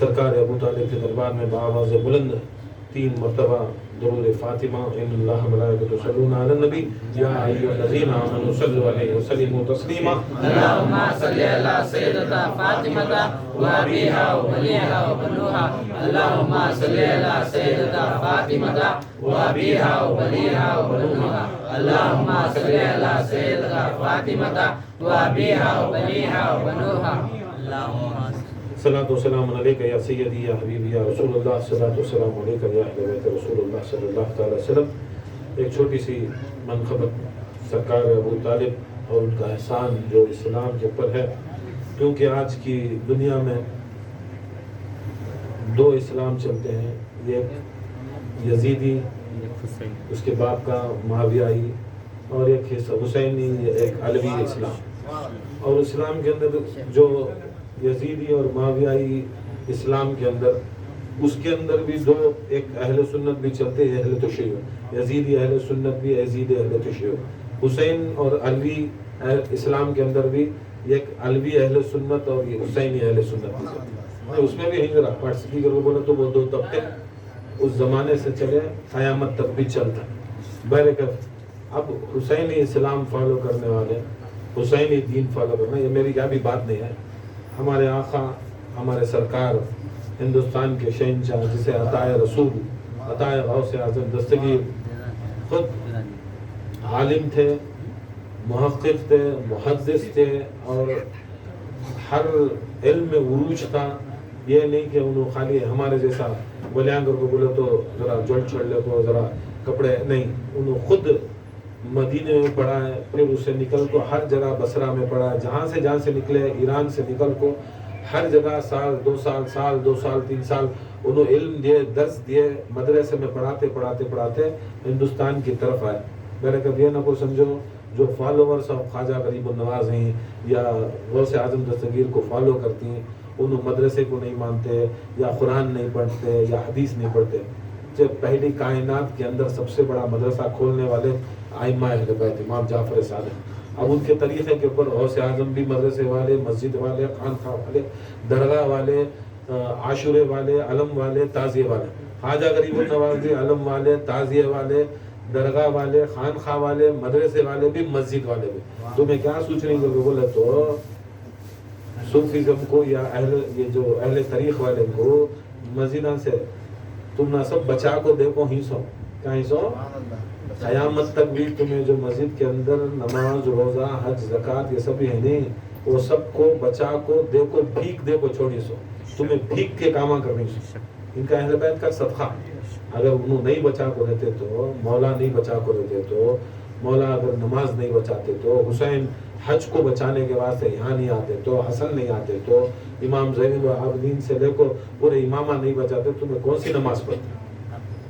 سرکار ابو طالب کے دربار میں بآواز بلند 3 مرتبہ درود فاطمہ ان اللہ ملائکۃ یصلون علی النبی یا ایھا الذین آمنوا صلوا علیہ وسلموا تسلیما اللهم صل على سيدنا فاطمة وأبيها وبنيها وبنوها اللهم صل على سيدنا فاطمة وأبيها وبنيها وبنوها اللهم صل على سيدنا فاطمة وأبيها وبنيها وبنوها اللهم صلاۃ و سلام علیک یا سیدی یا حبیبی یا رسول اللہ، صلاۃ و سلام علیک یا اہل بیت رسول اللہ صلی اللہ تعالی وسلم۔ ایک چھوٹی سی منقبت سرکار ابو طالب اور ان کا احسان جو اسلام کے اوپر ہے، کیونکہ آج کی دنیا میں 2 اسلام چلتے ہیں، ایک یزیدی اس کے باپ کا معاویائی اور ایک حسینی ایک علوی اسلام۔ اور اسلام کے اندر جو یزیدی اور معاویائی اسلام کے اندر، اس کے اندر بھی 2، ایک اہل سنت بھی چلتے ہیں، اہل تشیع، یزیدی اہل سنت بھی، یزید اہل تشیع۔ حسین اور علوی اسلام کے اندر بھی ایک علوی اہل سنت اور یہ حسینی اہل سنت بھی چلتے ہیں۔ اس میں بھی ہجرا پارٹیسپیٹ کرو بولے تو وہ 2 طبقے اس زمانے سے چلے قیامت تک بھی چلتا ہے۔ بہرکیف اب حسینی اسلام فالو کرنے والے، حسینی دین فالو کرنا، یہ میری کیا بھی بات نہیں ہے۔ ہمارے آقا، ہمارے سرکار، ہندوستان کے شہنشاہ جسے عطائے رسول، عطائے غوث اعظم دستگیر خود عالم تھے، محقق تھے، محدث تھے اور ہر علم میں عروج تھا۔ یہ نہیں کہ انہوں خالی ہمارے جیسا ولیانگر کو بولے تو ذرا جوڑ چھوڑ لے کو ذرا کپڑے، نہیں، انہوں خود مدینے میں پڑھا ہے، پھر اس سے نکل کو ہر جگہ بصرہ میں پڑھا ہے، جہاں سے نکلے، ایران سے نکل کو ہر جگہ سال 2 سال 3 سال انہوں علم دیے، درس دیے، مدرسے میں پڑھاتے ہندوستان کی طرف آئے۔ میں نے کبھی یہ نہ کو سمجھو جو فالوورس آف خواجہ غریب النواز ہیں یا غوث اعظم دستگیر کو فالو کرتی ہیں، انہوں مدرسے کو نہیں مانتے یا قرآن نہیں پڑھتے یا حدیث نہیں پڑھتے۔ جب پہلی کائنات کے اندر سب سے بڑا مدرسہ کھولنے والے ائمہ اہل بیت امام جعفر صادق، اب ان کے طریقے کے اوپر غوث اعظم بھی مدرسے والے، مسجد والے، خانقاہ والے، درگاہ والے، عاشورے والے، علم والے، تعزیے والے، خواجہ غریب النواز علم والے، تعزیے والے، درگاہ والے، خانقاہ والے، مدرسے والے بھی، مسجد والے بھی۔ تمہیں کیا سوچ رہی ہو بولے تو صوفیزم کو یا یہ جو اہل طریق والے کو مسجدوں سے تم نہ سب بچا کو دیکھو ہی سو، کیا ہی سو قیامت تک بھی تمہیں جو مسجد کے اندر نماز، روزہ، حج، زکوٰۃ یہ سب بھی ہے نہیں، وہ سب کو بچا کو دیکھو، بھیک دے کو چھوڑی سو، تمہیں بھیک کے کاما کرنی سو۔ ان کا اہل بیت کا صدقہ، اگر انہوں نہیں بچا کو رہتے تو، مولا نہیں بچا کو رہتے تو، مولا اگر نماز نہیں بچاتے تو، حسین حج کو بچانے کے واسطے یہاں نہیں آتے تو، حسن نہیں آتے تو، امام زین العابدین سے لے کو پورے امامہ نہیں بچاتے، تمہیں کون سی نماز پڑھتے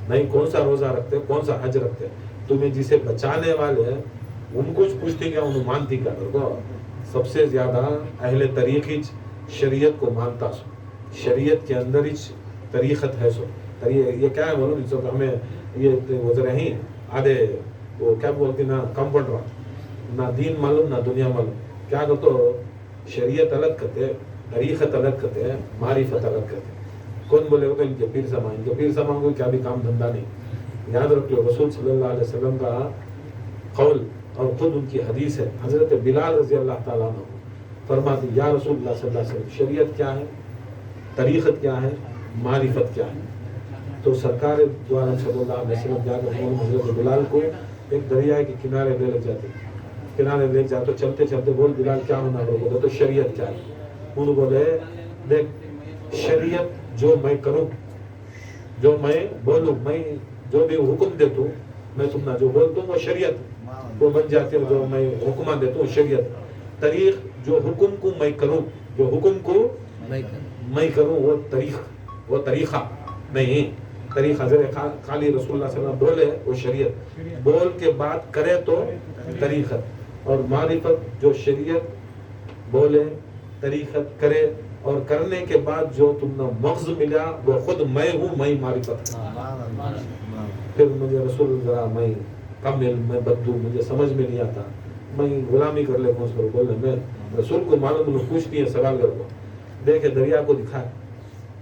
نہیں، کون سا روزہ رکھتے، کون سا حج رکھتے؟ تمہیں جسے بچانے والے ان کو پوچھتے کیا، انہوں مانتی کیا؟ سب سے زیادہ اہل طریقی شریعت کو مانتا سو، شریعت کے اندر ہی طریقت ہے سو۔ یہ کیا ہے بولو، ہمیں یہ وزر ہیں آدھے وہ کیا بولتی نا کمپاؤنڈر، نہ دین معلوم نہ دنیا معلوم، کیا کہ تو شریعت الگ کرتے، طریقت الگ کرتے، معرفت الگ کرتے۔ کون بولے گا تو ان کے پیر سما، ان کے پیر سما کو کیا بھی کام دھندا نہیں۔ یاد رکھ لو رسول صلی اللہ علیہ وسلم کا قول اور خود ان کی حدیث ہے، حضرت بلال رضی اللہ تعالیٰ عنہ فرماتے یا رسول اللہ صلی اللہ علیہ وسلم، شریعت کیا ہے، طریقت کیا ہے، معرفت کیا ہے؟ تو سرکار دو عالم صلی اللہ علیہ وسلم جا کر حضرت بلال کو ایک دریا کے کنارے لے جاتے، کنارے لے جاتے تو چلتے چلتے بول بلال کیا ہونا بولے تو شریعت کیا ہے؟ انہوں بولے دیکھ شریعت جو میں کروں، جو میں بولوں، میں جو بھی حکم دیتا ہوں، میں تم نہ جو بولتا ہوں وہ شریعت وہ بن جاتے ہیں، جو میں حکمہ دیتا ہوں شریعت۔ طریق جو حکم کو میں کروں، جو حکم کو میں کروں وہ طریق، وہ طریقہ نہیں، طریقہ خالی رسول اللہ صلی اللہ علیہ وسلم بولے وہ شریعت، بول کے بات کرے تو طریقت، اور معرفت جو شریعت بولے، طریقت کرے اور کرنے کے بعد جو تم نے مغز ملا وہ خود میں ہوں، میں معرفت۔ پھر مجھے رسول ذرا میں کم علم میں بدو، مجھے سمجھ میں نہیں آتا، میں غلامی کر لے بولے میں رسول کو معلوم، انہوں پوچھتی ہے سوال کر کو، دیکھے دریا کو دکھائے،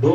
2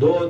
2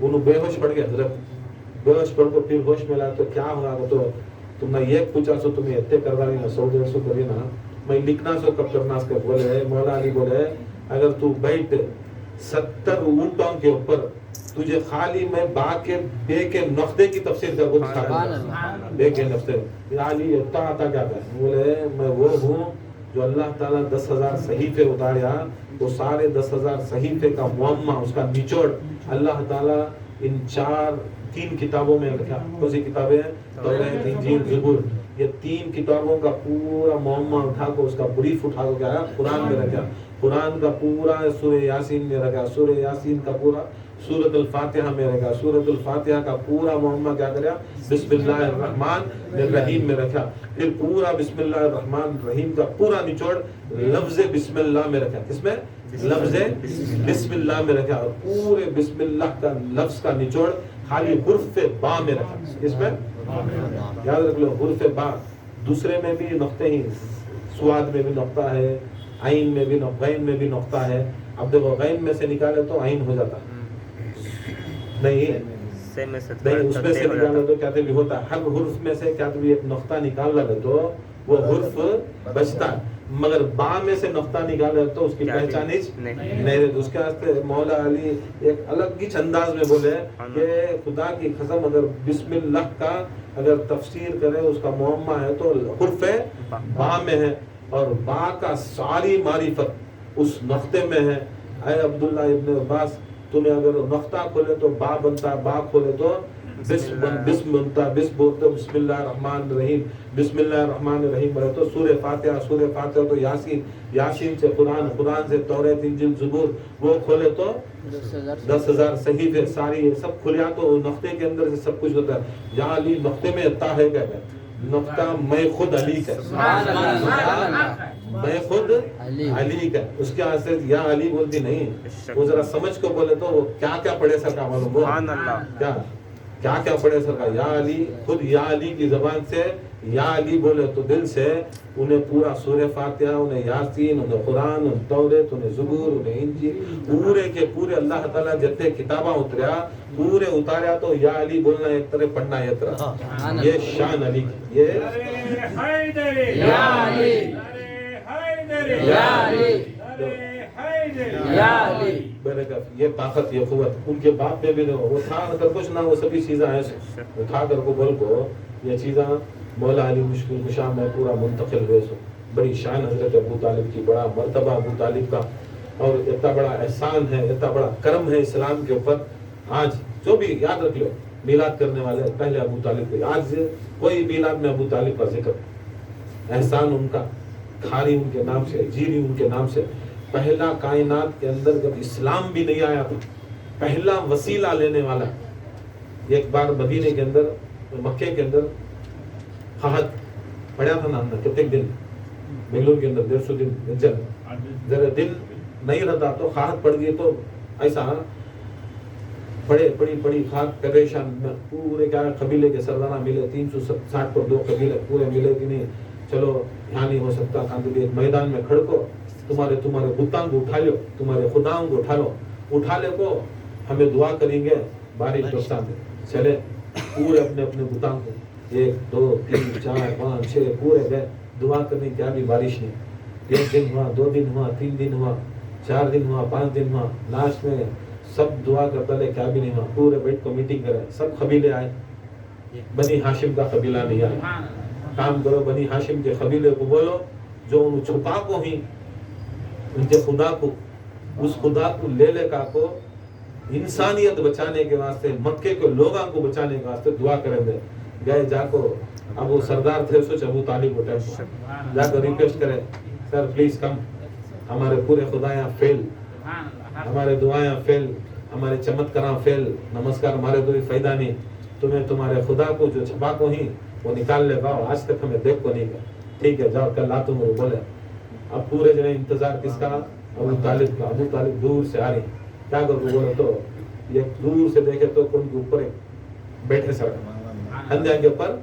انہوں بے ہوش پڑ گیا حضرت بے ہوش پڑ کو پھر ہوش میں لایا تو کیا ہوا تو تم نے یہ پوچھا سو تمہیں اتنے کروا رہی نا 100-150 کری نا میں لکھنا سو کب کرنا اس کے بولے مولا علی بولے اگر تو بیٹھ 70 اونٹوں کے اوپر تجھے خالی میں با کے بے کے نقطے کی تفسیر کر کو دکھا دوں بے کے نقطے یا علی اتنا آتا کیا ہے بولے میں وہ ہوں جو اللہ تعالیٰ 10,000 صحیفے اتاریا وہ سارے 10,000 صحیفے کا معمہ اس کا نچوڑ اللہ تعالیٰ ان 3 کتابوں میں رکھا. کون سی کتابیں ہیں؟ توریت، انجیل، زبور. یہ 3 کتابوں کا پورا معمہ اٹھا کو اس کا بریف اٹھا کو کیا ہے قرآن میں رکھا. قرآن کا پورا سورہ یاسین میں رکھا. سورہ یاسین کا پورا سورۃ الفاتحہ میں رکھا. سورۃ الفاتحہ کا پورا معمہ کیا کریا بسم اللہ الرحمن الرحیم میں رکھا. پھر پورا بسم اللہ الرحمن الرحیم کا پورا نچوڑ لفظ بسم اللہ میں رکھا. کس میں؟ لفظ بسم اللہ میں رکھا. اور پورے بسم اللہ کا لفظ کا نچوڑ خالی حرف با میں رکھا. کس میں؟ یاد رکھ لو حرف با. دوسرے میں بھی نقطے ہی سواد میں بھی نقطہ ہے، عین میں بھی غین میں بھی نقطہ ہے. اب دیکھو غین میں سے نکالے تو عین ہو جاتا نہیں اس میں سے نکالے تو کہتے بھی ہوتا. ہر حرف میں سے کہتے بھی ایک نقطہ نکال لگے تو وہ حرف بچتا ہے. مگر با میں سے نقطہ نکالے تو اس کی پہچان نہیں رہتی. اس کے واسطے مولا علی ایک الگ ہی انداز میں بولے کہ خدا کی قسم اگر بسم اللہ کا اگر تفسیر کرے اس کا معمہ ہے تو حرف با میں ہے اور با کا ساری معرفت اس نقطے میں ہے. اے عبداللہ ابن عباس تمہیں اگر نقطہ کھولے تو با بنتا، با کھولے تو بسم بنتا. بسم بولتے بسم اللہ الرحمن الرحیم. بسم اللہ الرحمن الرحیم بولے تو سورہ فاتحہ. سورہ فاتحہ تو یاسین. یاسین سے قرآن. قرآن سے توریت، انجیل، زبور. وہ کھولے تو 10,000 صحیفے ساری سب کھلیا تو نقطے کے اندر سے سب کچھ ہوتا ہے. یا علی نقطے میں اتا ہے کیا ہے نقطہ میں خود علی کا میں خود علی کا. اس کے واسطے یا علی بولتی نہیں. وہ ذرا سمجھ کو بولے تو وہ کیا کیا پڑھے سر کا معلوم ہو کیا کیا پڑھے سر کا. یا علی خود یا علی کی زبان سے یا علی بولے تو دل سے انہیں پورا سورہ فاتحہ، انہیں یاسین، انہیں قرآن، انہیں توریت، انہیں زبور، انہیں انجیل پورے کے پورے اللہ تعالیٰ جتنے کتاباں اتریا پورے اتاریا تو یا علی بولنا ایک طرح پڑھنا ایک طرح. یہ شان علی کی. یہ یہ طاقت، یہ قوت ان کے باپ میں بھی نہیں. وہ تھا اگر کچھ نہ وہ سبھی چیزیں ایسے اٹھا کر کو بول کو یہ چیزاں مولا علی مشکل کشا میں پورا منتقل ہوئے سو. بڑی شان حضرت ابو طالب کی، بڑا مرتبہ ابو طالب کا اور اتنا بڑا احسان ہے، اتنا بڑا کرم ہے اسلام کے اوپر. آج جو بھی یاد رکھ لو میلاد کرنے والے پہلے ابو طالب کو. آج کوئی میلاد میں ابو طالب کا ذکر، احسان ان کا، کھاری ان کے نام سے، جیری ان کے نام سے. پہلا کائنات کے اندر جب اسلام بھی نہیں آیا تھا پہلا وسیلہ لینے والا. ایک بار مدینے کے اندر مکے کے اندر قحط پڑا تھا نا کتنے دن بنگلور کے اندر 150 دن ذرا دن نہیں رہتا تو قحط پڑ گئی تو ایسا پڑی خاک پریشان. پورے کیا قبیلے کے سردارہ ملے 360 پر 2 قبیلے پورے ملے کہ نہیں چلو یہاں نہیں ہو سکتا. ایک میدان میں کھڑ کو تمہارے بتاؤں کو اٹھا لو، تمہارے خداؤں کو اٹھا لے کو ہمیں دعا کریں گے بارش برسا دے. چلے پورے اپنے بتاؤں کو 1 2 3 4 5 6 پورے گئے دعا کرنے کیا بھی بارش نہیں. 1 دن ہوا، 2 دن ہوا، 3 دن ہوا، 4 دن ہوا، 5 دن ہوا. لاسٹ میں سب دعا کرتا لے کیا بھی نہیں ہوا. پورے بیٹھ کو میٹنگ کرے، سب قبیلے آئے. بنی ہاشم کا قبیلہ نہیں آیا. کام کرو بنی ہاشم کے قبیلے کو بولو جو ان چھپا کو ہی ان کے خدا کو اس خدا کو لے کا کو انسانیت بچانے کے واسطے مکے کے لوگوں کو بچانے کے واسطے دعا کریں دے. گئے جا کو اب وہ سردار تھے سوچ ابو طالب کو ٹائم جا کر ریکویسٹ کرے سر پلیز کم. ہمارے پورے خدایاں فیل، ہمارے دعائیں فیل، ہمارے چمتکاراں فیل، نمسکار ہمارے کوئی فائدہ نہیں. تمہیں تمہارے خدا کو جو چھپا کو ہی وہ نکال لے گا. آج تک ہمیں دیکھ کو نہیں گا. ٹھیک ہے جاؤ کل تم وہ بولے. اب پورے جنے انتظار کس کا؟ ابو طالب کا. ابو طالب دور سے آ رہی کیا کر بولے تو یہ دور سے دیکھے تو ان کے اوپر بیٹھے سر ہندیا کے اوپر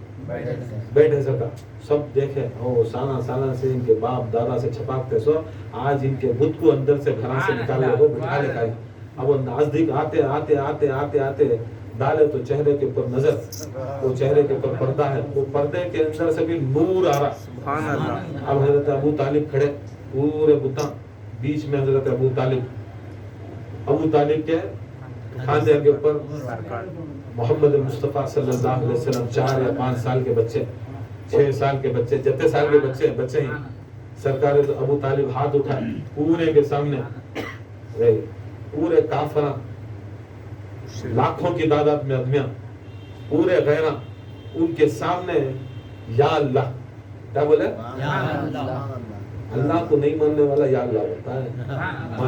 بیٹھے سکا. سب دیکھے سالہ سے ان کے باپ دادا سے چھپاکتے سو آج ان کے بت کو اندر سے گھراں سے نکالے ہو بٹھا لے گا. اب وہ نزدیک آتے آتے آتے آتے آتے ڈالے تو چہرے کے اوپر نظر، وہ چہرے کے اوپر پردہ ہے، وہ پردے کے اندر سے بھی نور آ رہا۔ اب حضرت ابو طالب کھڑے پورے بتاں بیچ میں، حضرت ابو طالب کے کھاندے کے اوپر محمد مصطفیٰ صلی اللہ علیہ وسلم 4 یا 5 سال کے بچے، 6 سال کے بچے، جتنے سال کے بچے ہی سرکار ابو طالب ہاتھ اٹھائے پورے کے سامنے، پورے کافرہ لاکھوں کی تعداد میں آدمیاں پورے غیرہ ان کے سامنے یا اللہ، کیا بولے؟ اللہ کو نہیں ماننے والا یا اللہ ہوتا ہے۔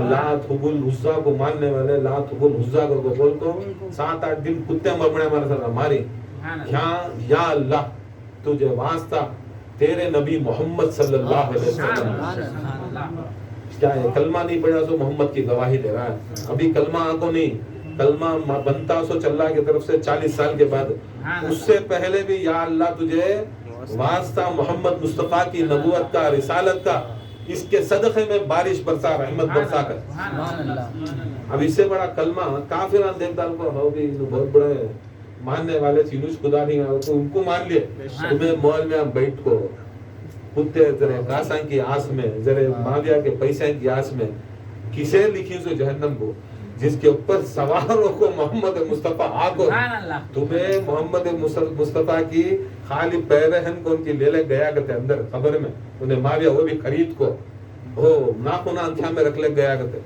لات حبل عزا کو ماننے والے لات حبل عزا کو بول کو 7-8 دن کتے مرمڑے ہمارے ساتھ ہماری یا اللہ تجھے واسطہ تیرے نبی محمد صلی اللہ علیہ وسلم، کیا ہے کلمہ نہیں پڑھا سو محمد کی گواہی دے رہا ہے، ابھی کلمہ آنکھوں نہیں، کلمہ بنتا سو اللہ کی طرف سے 40 سال کے بعد، اس سے پہلے بھی یا اللہ تجھے واسطہ محمد مصطفیٰ کی نبوت کا، رسالت کا، اس کے صدقے میں بارش برسا، رحمت برسا کر۔ اب اس سے بڑا کلمہ کافران دیکھ دال کو ہو بھی بہت بڑے ماننے والے چینوش خدا نہیں آئے تو ان کو مان لیے، تمہیں مول میں ہم بیٹھ کو کتے ذرے کاساں کی آس میں، ذرے ماویہ کے پیسے کی آس میں، کسے لکھی سو جہنم کو، جس کے اوپر سواروں کو محمد مصطفیٰ آگو، تمہیں محمد مصطفیٰ کی خالی پیرہن کو ان کی لے گیا کرتے اندر قبر میں، انہیں ماویہ وہ بھی خرید کو وہ ناخنہ انتھیا میں رکھ لے گیا کرتے،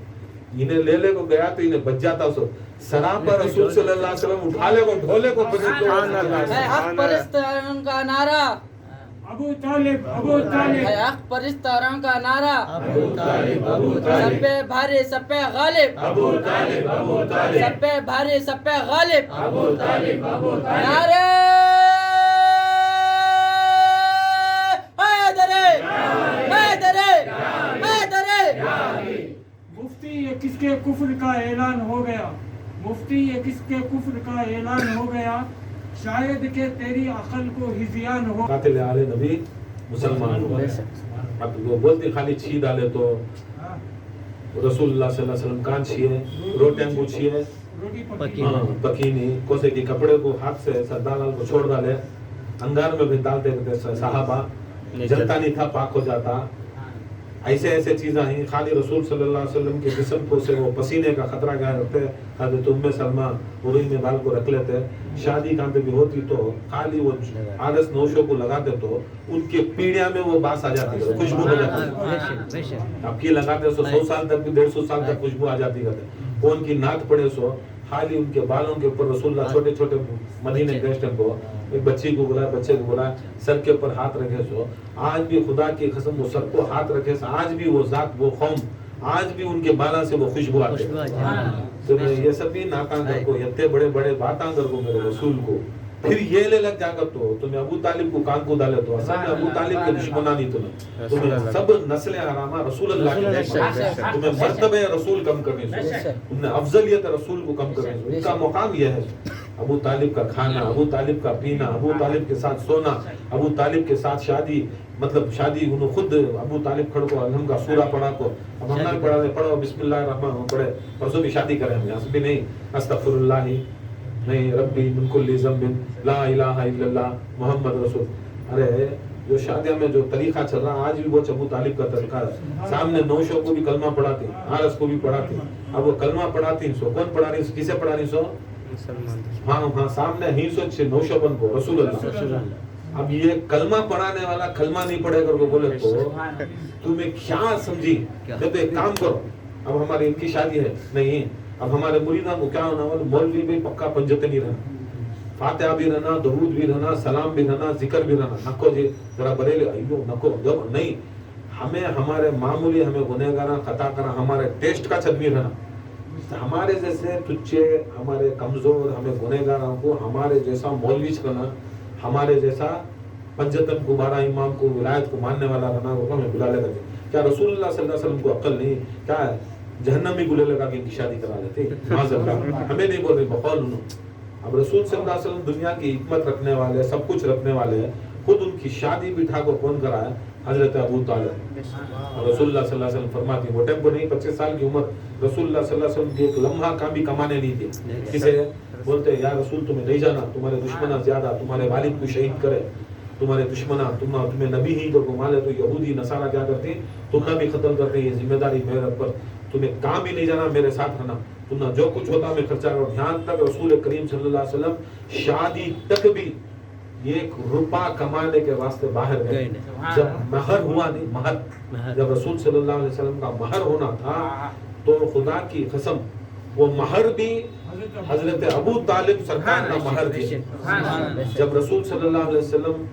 انہیں لے کو گیا تو انہیں بچ جاتا سو، سراپا رسول صلی اللہ علیہ وسلم اٹھا لے کو ڈھولے کو بچ حق پرستان کا نعرہ ابو طالب، ابو طالب، حق پرستان کا نعرہ ابو طالب، ابو طالب، سب پہ بھاری سب پہ غالب، ابو طالب، ابو طالب، سب پہ بھاری سب پہ غالب، ابو طالب، ابو طالب، نعرہ حیدر، حیدر، حیدر۔ مفتی یہ کس کے کفر کا اعلان ہو گیا، مفتی یہ کس کے کفر کا اعلان ہو گیا، شاید کہ تیری عقل کو ہزیان ہو۔ قاتل آل نبی مسلمان ہوا، اب وہ بولتی خالی چھی ڈالے تو رسول اللہ صلی اللہ علیہ وسلم کان چھیے، روٹیں کو چھیے، پکینی کوسے کی کپڑے کو ہاتھ سے سردالال کو چھوڑ ڈالے، انگار میں بھی ڈالتے رہتے صحابہ، جلتا نہیں تھا پاک ہو جاتا، ایسے ایسے چیزیں ہیں، خالی رسول صلی اللہ علیہ وسلم کے جسم کو سے وہ پسینے کا خطرہ گیا رکھتے، حضرت سلمہ عروج میں بال کو رکھ لیتے، شادی کہاں پہ بھی ہوتی تو خالی وہ آرس نوشوں کو لگاتے تو ان کے پیڑیا میں وہ باس آ جاتی ہے، خوشبو ہو جاتی ہے، اب کی لگاتے سو 100 سال تک بھی 150 سال تک خوشبو آ جاتی ہے، ان کی نعت پڑے سو خالی ان کے بالوں کے اوپر رسول اللہ چھوٹے چھوٹے مدینے گئے کو ایک بچی کو بلایا، بچے کو بلایا، سر کے اوپر ہاتھ رکھے سو، آج بھی خدا کی قسم وہ سر کو ہاتھ رکھے سو، آج بھی وہ ذات وہ قوم، آج بھی ان کے بالا سے وہ خوشبو آتے ہیں۔ تو یہ سب بھی ناکاں کر کو، یتے بڑے بڑے باتاں کر کو میرے رسول کو، پھر یہ لے لگ جا کر تو تمہیں ابو طالب کو کان کو ڈالے تو اصل میں ابو طالب کے دشمنہ نہیں تمہیں سب نسل حرامہ رسول اللہ کے دشمن، تمہیں مرتبہ رسول کم کرنے سے، تمہیں افضلیت رسول کو کم کرنے سے، ان کا مقام یہ ہے، ابو طالب کا کھانا، ابو طالب کا پینا، ابو طالب کے ساتھ سونا، ابو طالب کے ساتھ شادی، مطلب شادی انہوں خود ابو طالب کھڑ کو الحم کا سورہ پڑھا کو، اب ہم نے پڑھا دے پڑھو بسم اللہ الرحمن الرحیم پڑھے، پرسوں بھی شادی کریں ہم، یہاں سے بھی نہیں استغفر اللہ نہیں ربی من کل ذنب لا الہ الا اللہ محمد رسول، ارے جو شادیوں میں جو طریقہ چل رہا آج بھی وہ ابو طالب کا طریقہ ہے، سامنے نوشوں کو بھی کلمہ پڑھاتے ہیں، عارض کو بھی پڑھاتے ہیں، اب وہ کلمہ پڑھاتے ہیں سو کون پڑھا رہی کسے پڑھا رہی سو، ہاں سامنے ہی سو نوشوں بن کو رسول اللہ، اب یہ کلمہ پڑھانے والا کلمہ نہیں پڑھے کر کو بولے تو تمہیں کیا سمجھی، جب ایک کام کرو، اب ہماری ان کی شادی ہے نہیں، اب ہمارے مریدوں کو کیا ہونا والا مولوی بھی پکا پنجتے نہیں رہنا، فاتحہ بھی رہنا، درود بھی رہنا، سلام بھی رہنا، ذکر بھی رہنا، نکو جی ذرا بریلے ایو نکو جب نہیں، ہمیں ہمارے معمولی ہمیں گنہگارہ خطا کرنا، ہمارے ٹیسٹ کا چدمی رہنا، ہمارے جیسے تچے ہمارے کمزور ہمیں گنہگاروں کو ہمارے جیسا مولوی کرنا، ہمارے جیسا پنجتن کو 12 امام کو ولایت کو ماننے والا رہنا، وہ ہمیں بلا لے گا، کیا رسول اللہ صلی اللہ علیہ وسلم کو عقل نہیں، کیا ہے جہنمی گلے لگا کے ان کی شادی کرا لیتے، ہمیں نہیں بول رہے بقول انہوں، اب رسول صلی اللہ علیہ وسلم دنیا کی حکمت رکھنے والے، سب کچھ رکھنے والے ہیں، خود ان کی شادی بٹھا کو کون کرا ہے، حضرت ابو طالب. رسول اللہ صلی اللہ علیہ وسلم فرماتے ہیں وہ ٹیمپو نہیں, 25 سال کی عمر, رسول اللہ صلی اللہ علیہ وسلم کی ایک لمحہ کا بھی کمانے نہیں تھے. کسے بولتے ہیں یا رسول تمہیں نہیں جانا, تمہارے دشمنہ زیادہ, تمہارے والد کو شہید کرے, تمہارے دشمنہ تمہیں نبی ہی تو گھما لے, تو یہودی نصارہ کیا کرتے ہیں, تمہیں بھی قتل کرتے ہیں, یہ ذمہ داری میرے پر, تمہیں کام ہی نہیں جانا, میرے ساتھ رہنا, تم جو کچھ ہوتا میں خرچہ کرو. یہاں تک رسول کریم صلی اللہ علیہ وسلم شادی تک بھی ایک روپہ کمانے کے واسطے باہر گئے. جب مہر ہوا نہیں, مہر جب رسول صلی اللہ علیہ وسلم کا مہر ہونا تھا تو خدا کی قسم وہ مہر بھی حضرت ابو طالب سرکار کا مہر دیا. جب رسول صلی اللہ علیہ وسلم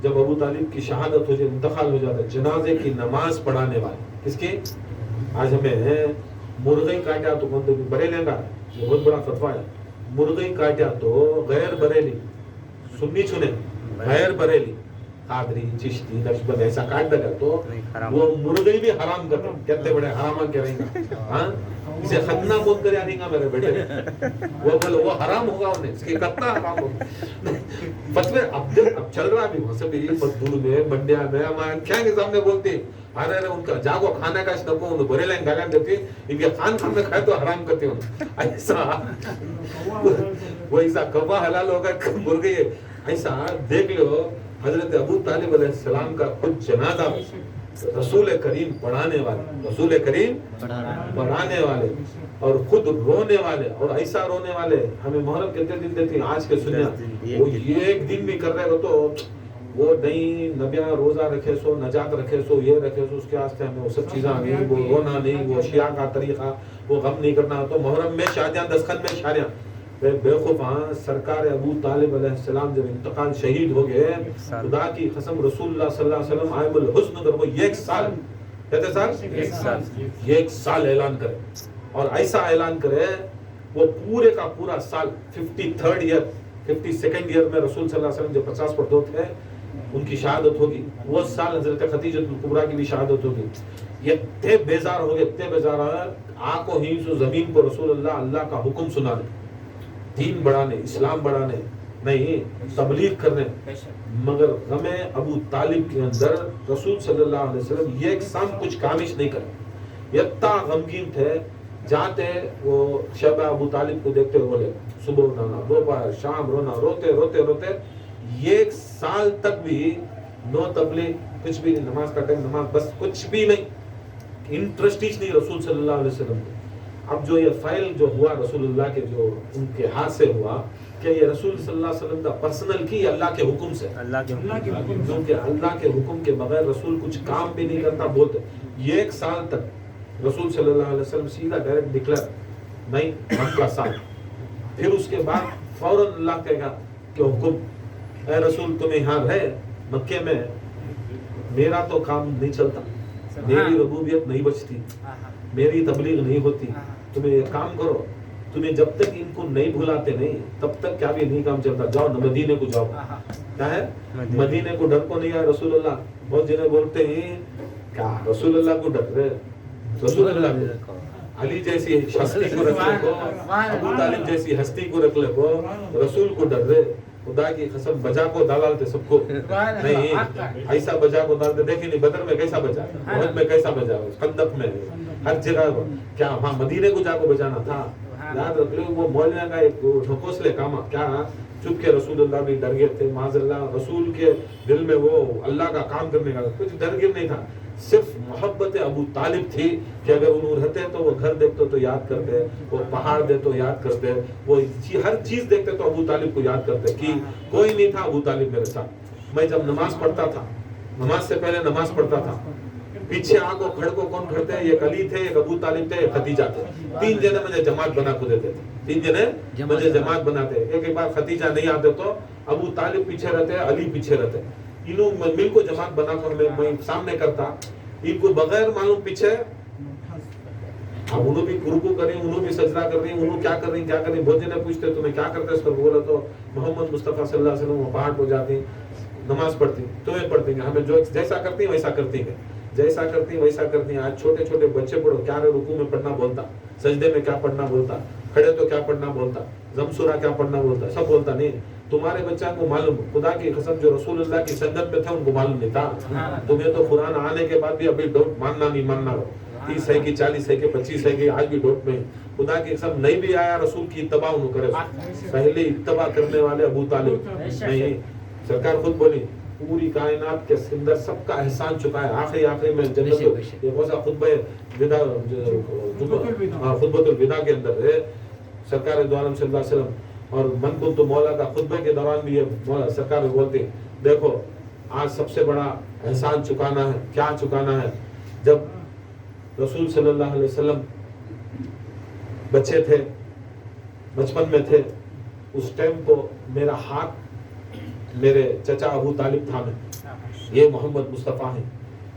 جب ابو طالب کی شہادت ہو جائے, انتقال ہو جاتا ہے, جنازے کی نماز پڑھانے والے کس کے, آج ہمیں مرغی کاٹیا تو بریلیں کا یہ بہت بڑا فتویٰ ہے, مرغی کاٹیا تو غیر بریلی سنی چنے, غیر بریلی قادری چشتی نقشبند ایسا کاٹ دے تو وہ مرغی بھی حرام کرتے, کہتے بڑے حرام کہہ رہے ہیں, ہاں اسے ختنہ بول کر یادیں گا میرے بیٹے, وہ بولے وہ حرام ہوگا انہیں, اس کے کتنا حرام ہوگا فتوے. اب چل رہا بھی وہاں سے بھی مزدور میں منڈیا میں ہمارے کیا کے سامنے بولتے ہیں, ارے ان کا جاگو کھانے کا شنکو انہیں بھرے لائن گالیاں دیتے, ان کے خان میں کھائے تو حرام کرتے ہیں. ایسا وہ ایسا کبا حلال ہوگا مرغی, ایسا دیکھ لو. حضرت ابو طالب علیہ السلام کا خود جنازہ رسول کریم پڑھانے والے, رسول کریم پڑھانے والے اور خود رونے والے, اور ایسا رونے والے. ہمیں محرم کتنے دن دیتے ہیں آج کے سنیا, وہ یہ ایک دن بھی کر رہے ہو تو وہ نہیں نبیاں روزہ رکھے سو, نجات رکھے سو, یہ رکھے سو, اس کے واسطے ہمیں وہ سب چیزاں نہیں, وہ رونا نہیں, وہ شیعہ کا طریقہ, وہ غم نہیں کرنا. تو محرم میں شادیاں, دستخط میں شادیاں. بے خوف ہاں سرکار ابو طالب علیہ السلام جب انتقال شہید ہو گئے, خدا کی قسم رسول اللہ صلی اللہ علیہ وسلم عام الحزن در وہ ایک سال, کہتے سال ایک سال اعلان کرے, اور ایسا اعلان کرے وہ پورے کا پورا سال 53rd ایئر 52nd ایئر میں رسول صلی اللہ علیہ وسلم جب 50 پر دو تھے ان کی شہادت ہوگی, وہ سال حضرت خدیجہ الکبریٰ کی بھی شہادت ہوگی. یہ تے بیزار ہو گئے, تے بیزار آنکھوں ہی سو زمین پر رسول اللہ کا حکم سنانے, دین بڑھانے, اسلام بڑھانے نہیں, تبلیغ کرنے. مگر غم ابو طالب کے اندر رسول صلی اللہ علیہ وسلم یہ ایک سام کچھ کامش نہیں کرے, اتنا غمگین تھے. جاتے وہ شب ابو طالب کو دیکھتے بولے صبح رونا, دوپہر شام رونا, روتے روتے روتے ایک سال تک بھی نو تبلیغ, کچھ بھی نہیں, نماز کا ٹائم نماز, بس کچھ بھی نہیں, انٹرسٹ ہی نہیں رسول صلی اللہ علیہ وسلم کو. اب جو یہ فائل جو ہوا رسول اللہ کے جو ان کے ہاتھ سے ہوا, کہ یہ رسول صلی اللہ علیہ وسلم کا پرسنل کی اللہ کے حکم سے, کیونکہ اللہ کے حکم کے بغیر رسول کچھ کام بھی نہیں کرتا. بولتے یہ ایک سال تک رسول صلی اللہ علیہ وسلم سیدھا ڈائریکٹ ڈکلیئر نہیں, ہم کا سال. پھر اس کے بعد فوراً اللہ کہے گا کہ حکم, اے رسول تمہیں یہاں رہے مکے میں, میرا تو کام نہیں چلتا, میری ربوبیت نہیں بچتی, میری تبلیغ نہیں ہوتی, تمہیں یہ کام کرو, تمہیں جب تک ان کو نہیں بھلاتے نہیں تب تک کیا بھی نہیں کام چلتا. جاؤ مدینے کو جاؤ. کیا ہے مدینے کو ڈر کو نہیں آیا رسول اللہ. بہت جنہیں بولتے ہیں کیا رسول اللہ کو ڈر رہے, رسول اللہ کو, علی جیسی ہستی کو رکھ لے کو, ابو طالب جیسی ہستی کو رکھ لے کو, رسول کو ڈر رہے. خدا کی قسم بجا کو ڈالتے سب کو نہیں, ایسا بجا کو ڈالتے. دیکھیں نہیں بدر میں کیسا بجا, احد میں کیسا بجا, خندق میں, ہر جگہ. کیا وہاں مدینے کو جا کو بجانا تھا. یاد رکھ لو وہ مولانا کا ایک ڈھکوسلے کام, کیا چپ کے رسول اللہ بھی ڈر گئے تھے. معاذ اللہ رسول کے دل میں وہ اللہ کا کام کرنے کا کچھ ڈر گر نہیں تھا, صرف محبت ابو طالب تھی کہ اگر انہوں رہتے تو وہ گھر دیکھتے تو یاد کرتے, وہ پہاڑ دے تو یاد کرتے, وہ ہر چیز دیکھتے تو ابو طالب کو یاد کرتے کہ کوئی نہیں تھا ابو طالب میرے ساتھ. میں جب نماز پڑھتا تھا, نماز سے پہلے نماز پڑھتا تھا, پیچھے آگو کھڑ کو کون کھڑتے ہیں, ایک علی تھے, ایک ابو طالب تھے, ایک خدیجہ تھے. 3 جنے مجھے جماعت بنا کو دیتے تھے, 3 جنے مجھے جماعت بناتے. ایک بار خدیجہ نہیں آتے تو ابو طالب پیچھے رہتے, علی پیچھے رہتے, انہوں مل کو جماعت بنا کر میں سامنے کرتا. ان کو بغیر معلوم پیچھے, اب انہوں بھی رکوع کر رہی, انہوں بھی سجدہ کر رہی, انہوں کیا کر رہی کیا کر رہی. بہت جنے پوچھتے تمہیں کیا کرتے اس پر, بولا تو محمد مصطفیٰ صلی اللہ علیہ وسلم وہ پہاڑ کو جاتی نماز پڑھتی, تمہیں پڑھتی ہیں, ہمیں جو جیسا کرتی ہیں ویسا کرتی ہیں, جیسا کرتی ہیں ویسا کرتی ہیں. آج چھوٹے چھوٹے بچے پڑھو, کیا رکوع میں پڑھنا بولتا, سجدے میں کیا پڑھنا بولتا, کھڑے تو کیا پڑھنا بولتا, زم سورہ کیا پڑھنا بولتا, سب بولتا نہیں. تمہارے بچہ کو معلوم، خدا کی قسم جو رسول اللہ کی سنت میں تھے ان کو معلوم نہیں تھا. تمہیں تو قرآن آنے کے بعد بھی ابھی ڈوٹ ماننا نہیں ماننا ہو، 30 ہے کہ 40 ہے کہ 25 ہے کہ آج بھی ڈوٹ میں. خدا کی قسم نہیں بھی آیا رسول کی اتباع انہوں کرے. پہلے اتباع کرنے والے ابو طالب نہیں. سرکار خود بولی پوری کائنات کے اندر سب کا احسان چکا ہے. آخری میں جنت یہ کون سا خطبہ خطبۃ الوداع کے اندر ہے سرکار دو عالم صلی اللہ علیہ وسلم اور من کنت مولا کا خطبے کے دوران بھی یہ سرکار بولتے ہیں دیکھو آج سب سے بڑا احسان چکانا ہے. کیا چکانا ہے؟ جب رسول صلی اللہ علیہ وسلم بچے تھے، بچپن میں تھے، اس ٹائم کو میرا ہاتھ میرے چچا ابو طالب تھامے، یہ محمد مصطفیٰ ہیں،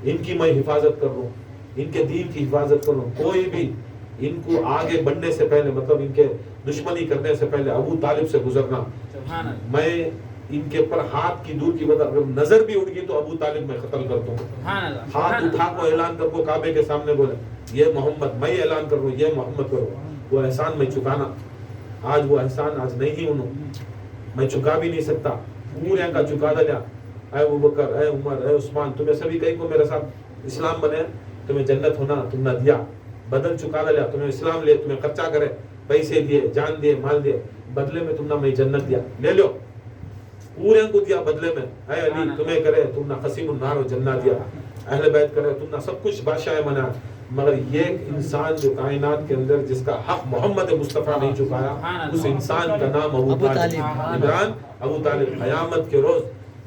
ان کی میں حفاظت کر رہا ہوں، ان کے دین کی حفاظت کر رہا ہوں. کوئی بھی ان کو آگے بڑھنے سے پہلے مطلب ان کے دشمنی کرنے سے پہلے ابو طالب سے گزرنا. میں ان کے اوپر ہاتھ کی دور کی بتا نظر بھی اڑ گئی تو ابو طالب میں قتل کرتا ہوں. ہاتھ اٹھا کو اعلان کر کو کعبے کے سامنے بولے یہ محمد، میں اعلان کر رہا ہوں یہ محمد کرو. وہ احسان میں چکانا آج وہ احسان آج نہیں انہوں میں چکا بھی نہیں سکتا. پورے کا چکا دیا. اے ابوبکر، اے عمر، اے عثمان، تمہیں سبھی کہیں کو میرے ساتھ اسلام بنے تمہیں جنت ہونا تم نہ دیا. بدل چکا دیا، تمہیں اسلام لے، تمہیں خرچہ کرے، پیسے دیے، جان دیے، مال دیے، بدلے میں تم نہ میں جنت دیا، لے لو. پورے کو دیا بدلے میں. اے علی تمہیں کرے تم نہ قسیم النار و جنت دیا، اہل بیت کرے تم نہ سب کچھ بادشاہ بنا. مگر یہ انسان جو کائنات کے اندر جس کا حق محمد مصطفیٰ نہیں چکایا اس انسان کا نام ابو طالب. عمران ابو طالب. قیامت کے روز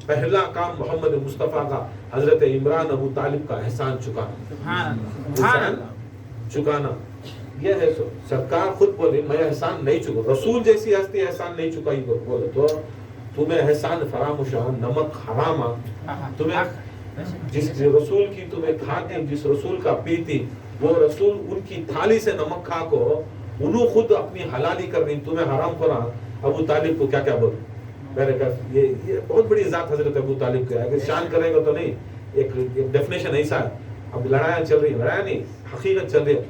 پہلا کام محمد مصطفیٰ کا حضرت عمران ابو طالب کا احسان چکانا. احسان چکانا یہ ہے. سرکار خود بولے میں احسان نہیں چکا. رسول جیسی ہستی احسان نہیں چکائی بولے تو تمہیں احسان فراموش، نمک حرام، تمہیں جس رسول کی تمہیں کھاتی، جس رسول کا پیتی، وہ رسول ان کی تھالی سے نمک کھا کو انہوں خود اپنی حلالی کر رہی، تمہیں حرام کرا. ابو طالب کو کیا کیا بولے میرے گھر. یہ بہت بڑی ذات حضرت ابو طالب کا ہے. اگر شان کرے گا تو نہیں. ایک ڈیفینیشن ایسا ہے. اب لڑائیاں چل رہی ہیں، لڑایا نہیں حقیقت چل رہی ہے.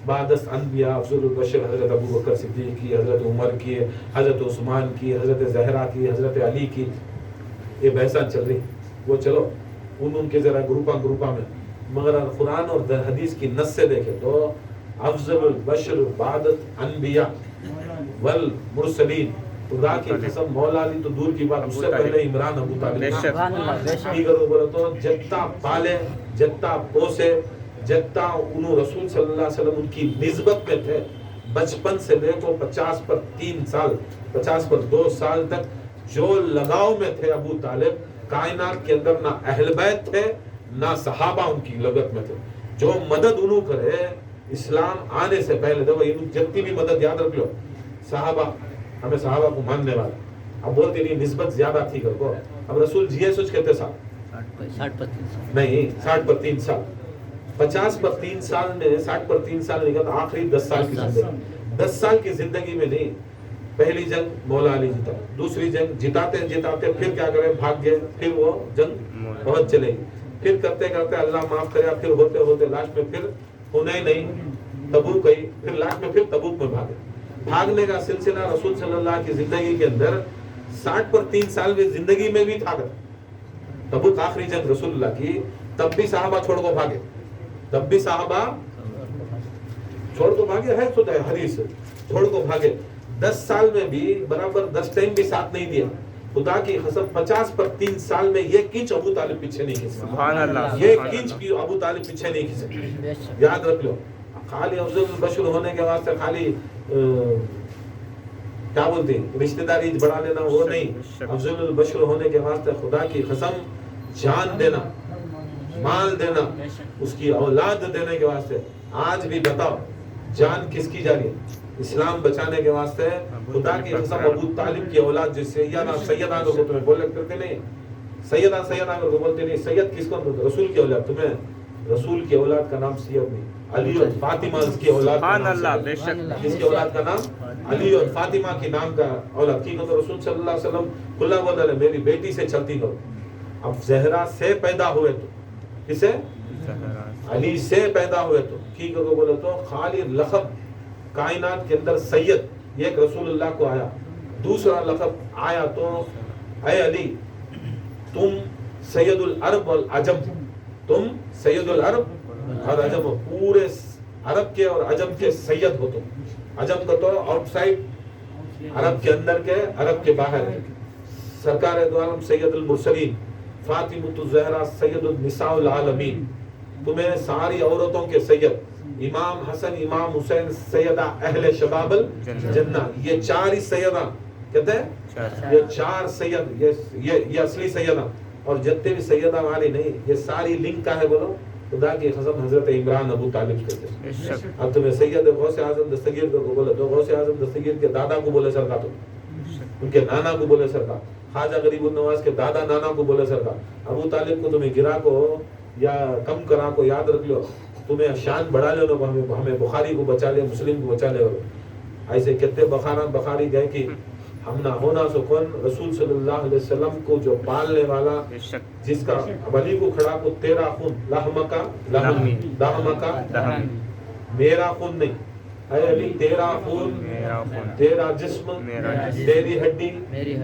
بعدست انبیاء افضل البشر حضرت ابو بکر صدیق کی، حضرت عمر کی، حضرت عثمان کی، حضرت زہرا کی، حضرت علی کی، یہ بحثاں چل رہی. وہ چلو ان کے ذرا گروپا میں. مگر قرآن اور حدیث کی نص سے دیکھیں تو افضل البشر بعدت انبیاء والمرسلین. خدا کی قسم مولا علی تو دور کی بات، اس سے پہلے عمران ابو طالب. بولے تو جتا پالے، جتا پوسے، جتا انہوں رسول صلی اللہ علیہ وسلم ان کی نسبت میں تھے. بچپن سے لے تو 50 پر 3 سال، 50 پر 2 سال تک جو لگاؤ میں تھے ابو طالب. کائنات کے اندر نہ اہل بیت تھے نہ صحابہ ان کی لگت میں تھے. جو مدد انہوں کرے اسلام آنے سے پہلے، دیکھو جتنی بھی مدد یاد رکھ لو، صحابہ ہمیں صحابہ کو ماننے والا. اب بولتے نہیں نسبت زیادہ تھی کر کو. اب رسول جیے سوچ کہتے سال نہیں 60 پر 3 سال، 50 پر 3 سال میں 60 پر 3 سال نہیں کہتا آخری 10 سال کی زندگی. 10 سال کی زندگی میں نہیں. پہلی جنگ مولا علی جیتا، دوسری جنگ جتاتے پھر کیا کرے بھاگ گئے، پھر وہ جنگ بہت چلے گی، پھر کرتے کرتے اللہ معاف کرے، پھر ہوتے ہوتے لاسٹ میں پھر حنین نہیں، تبوک گئی، پھر لاسٹ میں پھر تبوک میں بھاگے. بھاگنے کا سلسلہ رسول صلی اللہ کی زندگی کے اندر 60 پر 3 سال میں زندگی میں بھی تھا. تبوک آخری جنگ رسول اللہ کی، تب بھی صحابہ چھوڑ کو بھاگے، تب بھی صحابہ چھوڑ کو بھاگے. ہے تو حدیث چھوڑ کو بھاگے. 10 سال میں بھی برابر 10 ٹائم بھی ساتھ نہیں دیا. خدا کی قسم 50 پر 3 سال میں یہ کنچ ابو طالب پیچھے نہیں کھسے. سبحان اللہ. یہ کنچ بھی ابو طالب پیچھے نہیں کھسے. یاد رکھ لو. خالی افضل البشر ہونے کے واسطے خالی کیا بولتے ہیں رشتہ داری بڑھا لینا وہ نہیں. افضل البشر ہونے کے واسطے خدا کی قسم جان دینا، مال دینا، اس کی اولاد دینے کے واسطے. آج بھی بتاؤ جان کس کی جا رہی ہے؟ اسلام بچانے کے واسطے. خدا کی قسم ابو طالب کی اولاد جس سیدہ کو تمہیں بولے کرتے نہیں، سیدہ کو بولتے نہیں. سید کس کو بولتے؟ رسول کی اولاد. تمہیں رسول کی اولاد کا نام سید نہیں، علی اور فاطمہ اس کی اولاد کا نام. اس کی اولاد کا نام علی اور فاطمہ کی نام کا اولاد کی. تو رسول صلی اللہ علیہ وسلم کھلا بولا ہے میری بیٹی سے چلتی کرو. اب زہرا سے پیدا ہوئے تو کسے؟ علی سے پیدا ہوئے تو کی کو بولے تو خالی لقب کائنات کے اندر سید ایک رسول اللہ کو آیا. دوسرا لقب آیا تو اے علی تم سید العرب والعجم، تم سید العرب اور عجم، پورے عرب کے اور عجم کے سید ہو تم. عجم کا تو آؤٹ سائڈ، عرب کے اندر کے، عرب کے باہر. سرکار دو عالم سید المرسلین فاطمۃ الزہرا سید النساء العالمین، تمہیں ساری عورتوں کے سید، امام حسن امام حسین سیدہ اہل شباب الجنہ. یہ چار ہی سیدہ کہتے ہیں، یہ چار سید، یہ اصلی سیدہ. اور جتنے بھی سیدہ والی نہیں، یہ ساری لنک کا ہے. بولو خدا کی قسم حضرت عمران ابو طالب کہتے. اب تمہیں سید غوث اعظم دستگیر کو بولے تو غوث اعظم دستگیر کے دادا کو بولے سرکار، تم ان کے نانا کو بولے سرکار، خواجہ غریب النواز کے دادا نانا کو بولے سرکار. ابو طالب کو تمہیں گرا کو یا کم کرا کو یاد رکھ لو، تمہیں شان بڑھا لے لو، ہمیں بخاری کو بچا لے، مسلم کو بچا لے. ایسے کتنے بخاری گئے کہ ہم نہ ہونا سو کون، رسول صلی اللہ علیہ وسلم کو جو پالنے والا، جس کا ولی کو کھڑا کو تیرا خون لحم کا میرا خون نہیں، اے علی تیرا خون تیرا جسم تیری ہڈی میری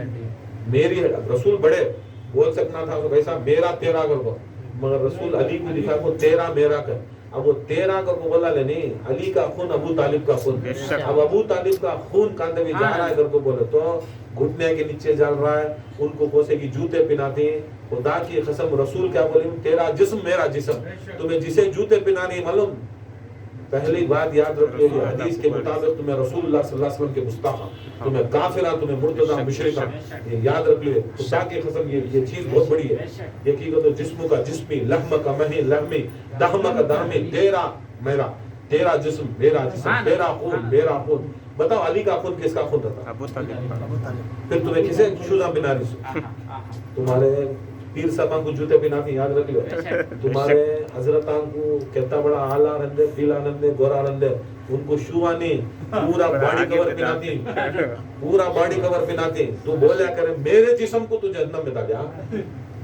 ہڈی. رسول بڑے بول سکنا تھا تو ویسا میرا تیرا کر کو، مگر رسول علی کو لکھا کو تیرا میرا کر. اب وہ تیرا کر کو بولا لے نہیں، علی کا خون ابو طالب کا خون. اب ابو طالب کا خون کاندے بھی جا رہا ہے کر کو بولے تو گھٹنے کے نیچے جل رہا ہے، ان کو کوسے کی جوتے پہناتے ہیں. خدا کی قسم رسول کیا بولے، تیرا جسم میرا جسم. تمہیں جسے جوتے پہنانے معلوم، پہلی بات یاد رکھ لو، یہ حدیث کے مطابق تمہیں رسول اللہ صلی اللہ علیہ وسلم کے مستعفی، تمہیں کافرہ، تمہیں مرتدہ، مشرکہ. یہ یاد رکھ لو، خدا کی قسم یہ چیز بہت بڑی ہے. یقیناً تو جسم کا جسمی، لحم کا مہی لحمی، دہم کا دہمی، تیرا میرا، تیرا جسم میرا جسم، تیرا خون میرا خون. بتاؤ علی کا خون کس کا خون تھا؟ ابو طالب. پھر تمہیں کسے شوزہ بنا رہی؟ تمہارے پیر صاحبان کو جوتے پہناتی، یاد رکھ لو. تمہارے حضرتان کو کہتا بڑا آلہ رندے، پیلا رندے، گورا رندے، ان کو شوانی پورا باڈی کور پہناتی، پورا باڈی کور پہناتی. تو بولیا کرے میرے جسم کو تو جہنم میں ڈالیا،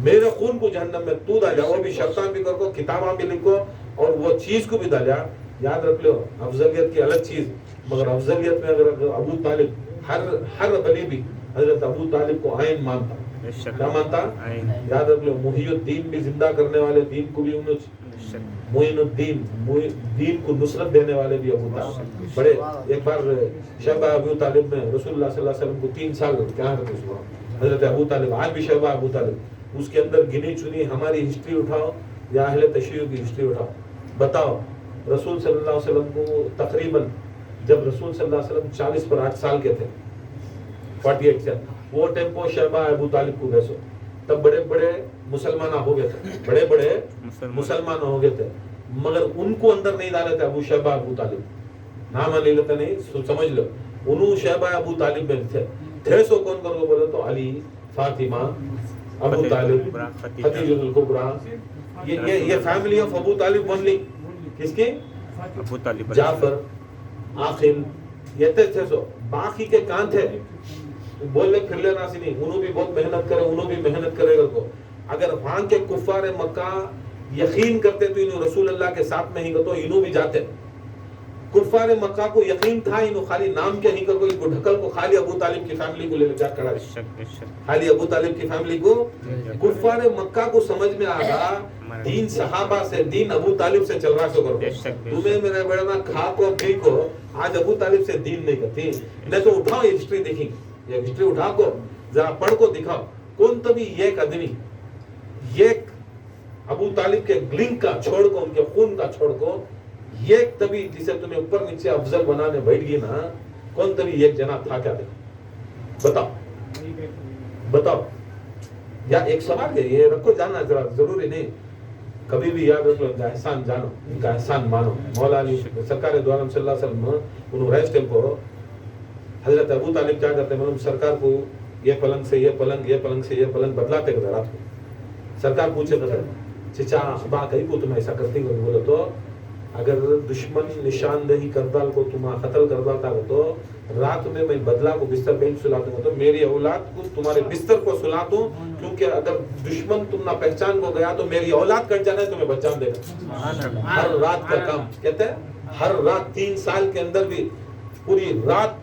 میرے خون کو جہنم میں تو ڈالیا. وہ بھی شرطان بھی کر کو، کتاباں بھی لکھو، اور وہ چیز کو بھی ڈالیا. یاد رکھ لو افضلیت کی الگ چیز، مگر افضلیت میں اگر ابو طالب ہر ولی بھی حضرت ابو طالب کو عین مانتا. کیا مانتا؟ یاد رکھ لو محی الدین بھی زندہ کرنے والے، دین کو بھی معین الدین، دین کو نصرت دینے والے بھی ابو طالب بڑے. ایک بار شیبہ ابو طالب میں رسول اللہ صلی اللہ علیہ وسلم کو 3 سال کیا حضرت ابو طالب، آج بھی شیبہ ابو طالب. اس کے اندر گنی چنی ہماری ہسٹری اٹھاؤ یا اہل تشیع کی ہسٹری اٹھاؤ، بتاؤ رسول صلی اللہ علیہ وسلم کو تقریباً جب رسول صلی اللہ علیہ وسلم 40 پر 8 سال کے تھے، 48 سے وہ ٹیمپو شیبہ ابو طالب کو گئے سو، تب بڑے بڑے مسلمان ہو گئے تھے، بڑے بڑے مسلمان ہو گئے تھے، مگر ان کو اندر نہیں ڈالے تھے ابو شیبہ ابو طالب. نام لے لیتے نہیں، سمجھ لو انہوں شیبہ ابو طالب میں تھے سو کون کر کو بولے تو علی، فاطمہ، ابو طالب، خدیجہ الکبریٰ. یہ فیملی آف ابو طالب اونلی. کس کی؟ ابو طالب. جعفر، عاقل، یہ تھے سو. باقی کے کان تھے بولنے پھر لینا سی نہیں، انہوں بھی بہت محنت کرے، انہوں بھی محنت کرے گا کو. اگر وہاں کے کفار مکہ یقین کرتے تو انہوں رسول اللہ کے ساتھ میں ہی تو انہوں بھی جاتے. کفار مکہ کو یقین تھا، انہوں خالی نام کے ہی کر کو، ان کو ڈھکل کو خالی ابو طالب کی فیملی کو لے جا کڑا، خالی ابو طالب کی فیملی کو. کفار مکہ کو سمجھ میں آ رہا دین صحابہ سے، دین ابو طالب سے چل رہا سو کرو. تمہیں میرے بڑا نا کھا کو پی کو آج ابو طالب سے دین نہیں کرتی. نہیں تو اٹھاؤ یہ ہسٹری دیکھیں، یہ ہسٹری اٹھا کو ذرا پڑھ کو دکھاؤ کون تبھی ایک آدمی، ایک ابو طالب کے لنک کا چھوڑ کو، ان کے خون کا چھوڑ کو، ایک تبھی جسے تمہیں اوپر نیچے افضل بنانے بیٹھ گئی نا، کون تبھی ایک جنا تھا کیا دیکھا؟ بتاؤ. یا ایک سوال ہے یہ رکھو، جاننا ذرا ضروری نہیں، کبھی بھی یاد رکھو ان کا احسان جانو، ان کا احسان مانو. مولا علی سرکار دو عالم صلی اللہ علیہ وسلم انہوں ریس ٹائم کو حضرت ابو طالب کیا کرتے ہیں، سرکار کو یہ پلنگ سے یہ پلنگ، یہ پلنگ سے یہ پلنگ بدلاتے کرتے رات کو. سرکار پوچھے کرتے چچا ابا کہیں کو تم ایسا کرتی ہو؟ بولے تو اگر دشمن نشاندہی کردال کو تمہیں قتل کردالتا ہو تو رات میں بدلا کو بستر پہ سلاتا ہوں، تو میری اولاد کو تمہارے بستر کو سلاتا ہوں، کیونکہ اگر دشمن تم نہ پہچان کو گیا تو میری اولاد کٹ جانا ہے، تمہیں بچان دے گا. ہر رات کا کام کہتے ہیں، ہر رات 3 سال کے اندر بھی پوری رات